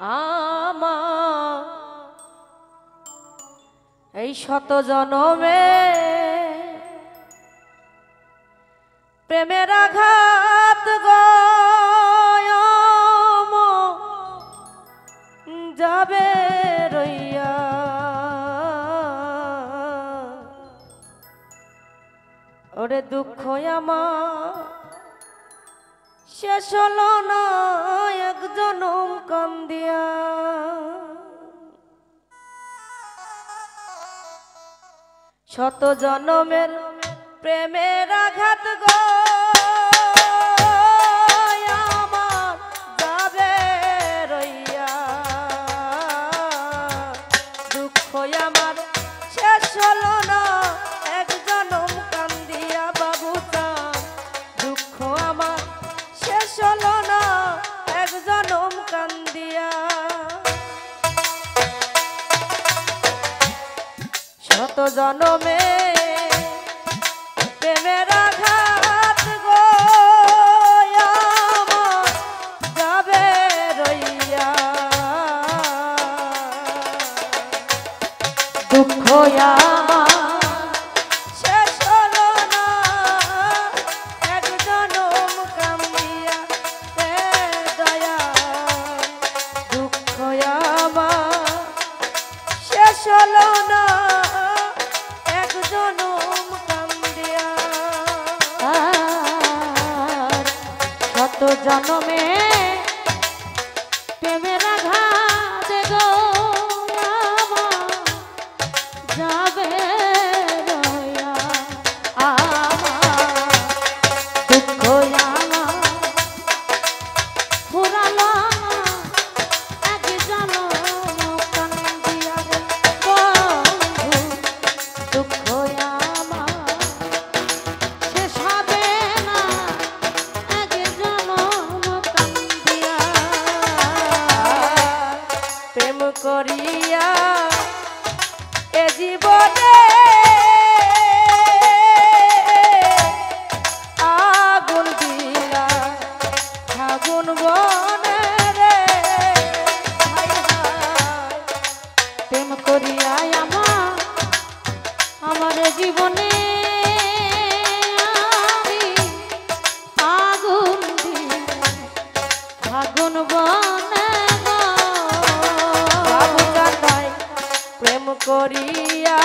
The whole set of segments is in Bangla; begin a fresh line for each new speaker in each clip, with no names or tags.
আমার এই শত জনমে প্রেমের আঘাত গয়ম যাবে রইয়া ওরে দুঃখ আমার শেষ হলো না এক জনম কান্দিয়া শত জনমের প্রেমের আঘাত গো আমার যাবে রইয়া দুঃখ আমার শেষ হলো না এক জনম কান্দিয়া বাবু চান দুঃখ আমার শেষ হলো না এক জনম কান্দিয়া শত জনমে প্রেমের আঘাত গো আমার যাবে রইয়া দুঃখ আমার শেষ হলো না এক জনম কান্দিয়া হে দয়া দুঃখ আমার শেষ হলো না এক জনম কান্দিয়া শত জনমে প্রেমের আঘাত গো আমার যাবে রইয়া আমার দুঃখ আমার ফুরালো এক জনম কান্দিয়া রে বন্ধু দুঃখ আমার শেষ হবে না এক জনম কান্দিয়া প্রেম করিয়া এ জীবনে আগুন দিলা আগুন বনে রে হায় হায় প্রেম করিয়া আমার জীবনে আমি আগুন দিলা আগুন বনে বাবু কান্দাই প্রেম করিয়া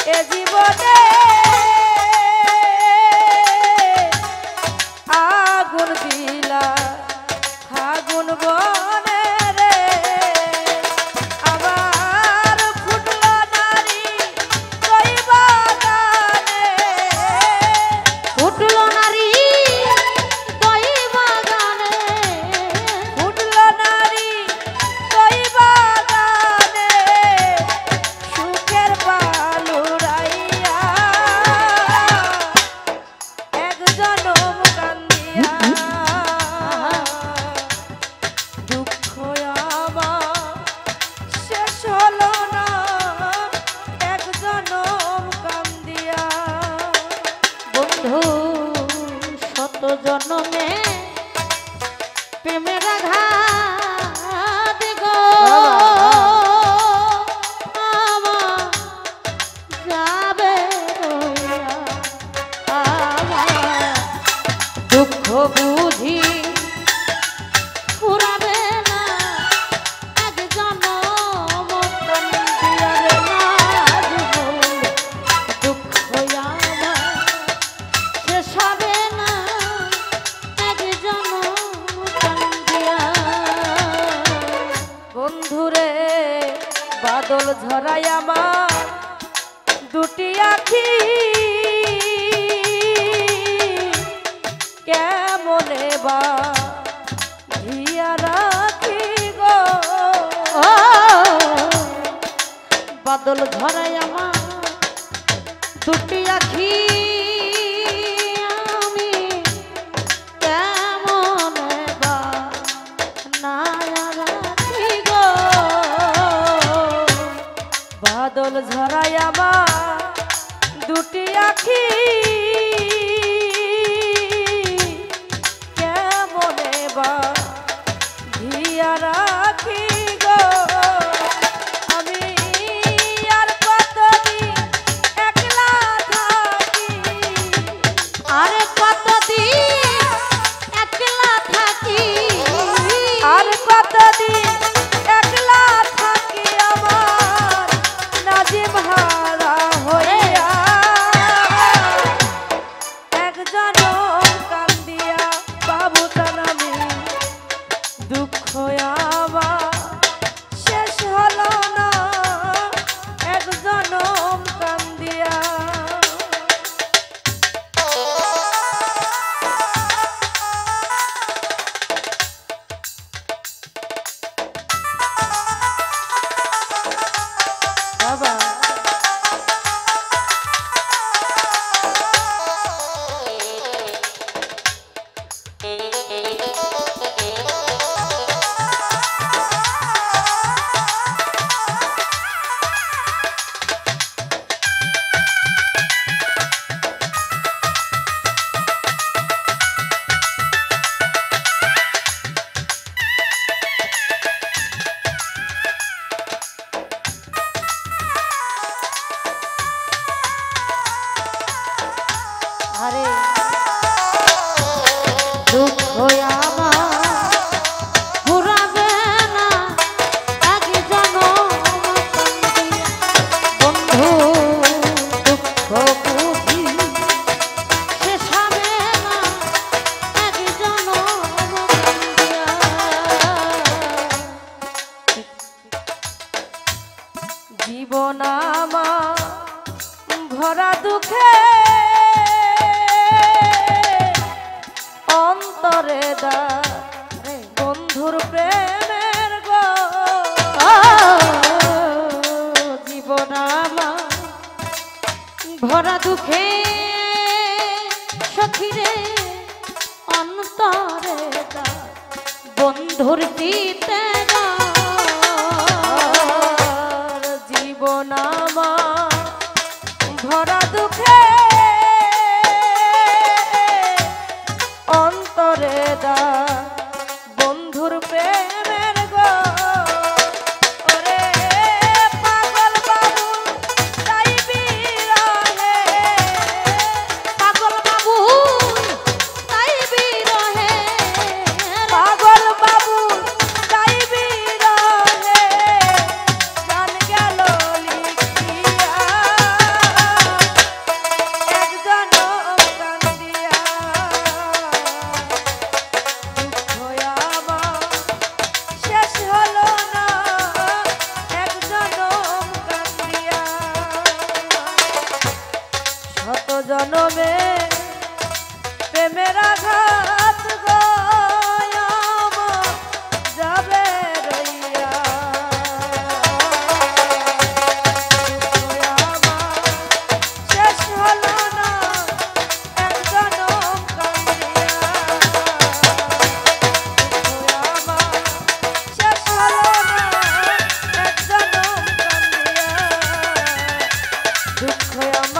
এ জীবনে আগুন দিলা আগুন বনে রে আবার ফুটলো নারী কই বাগানে ফুটলো নারী কই বাগানে ফুটলো নারী কই বাগানে সুখের বালুরাইয়া এক জনম কান্দিয়া দুঃখ আমার শেষ হলো না এক জনম কান্দিয়া বন্ধু শত জনমে প্রেমের আঘাত গো আমার যাবে রইয়া আমার দুঃখ বুঝি ফুরাবে না এক জনম কান্দিয়া রে নাজমুল দুঃখ আমার শেষ হবে না এক জনম কান্দিয়া বন্ধুরে বাদল ঝরাই আমার দুটি আখি কেমনে বা ভিয়া রাখি গো বাদল ঝরাই আমার দুটি আখি আমি কেমনে বা নায়া রাখি গো বাদল ঝরাই আমার দুটি আখি কেমনে বা ধিয়ারা কতদিন একলা থাকি আমার নাজিম হারা হইয়া একজন কান্দিয়া বাবু তার আমি দুঃখ আমার শেষ হলো না একজন কান্দিয়া বাবা আরে দুঃখ আমার ঘুরাবে না আগে জনম কান্দিয়া বন্ধু দুঃখ বুঝি শেষ হবে না আগে জনম কান্দিয়া জীবন আমার ভরা দুঃখে অন্তরে দা বন্ধুর প্রেমের গো জীবন আমার ভরা দুঃখে সখিরে অন্তরে দা বন্ধুর দিতে জীবন আমার ভরা দুঃখে অন্তরে দা বন্ধুর প্রেমের গো ওরে পাগল বাবু তাই বিরহে পাগল বাবু তাই বিরহে পাগল বাবু তাই বিরহে গান গেল লিখিয়া একজন কান্দিয়া শেষ হলো না একজন কান্দিয়া শত জনমে প্রেমের আঘাত গো আমার যাবে রইয়া শেষ হলো না একজন কান্দিয়া শেষ হলো না একজন কান্দিয়া দুঃখ আমার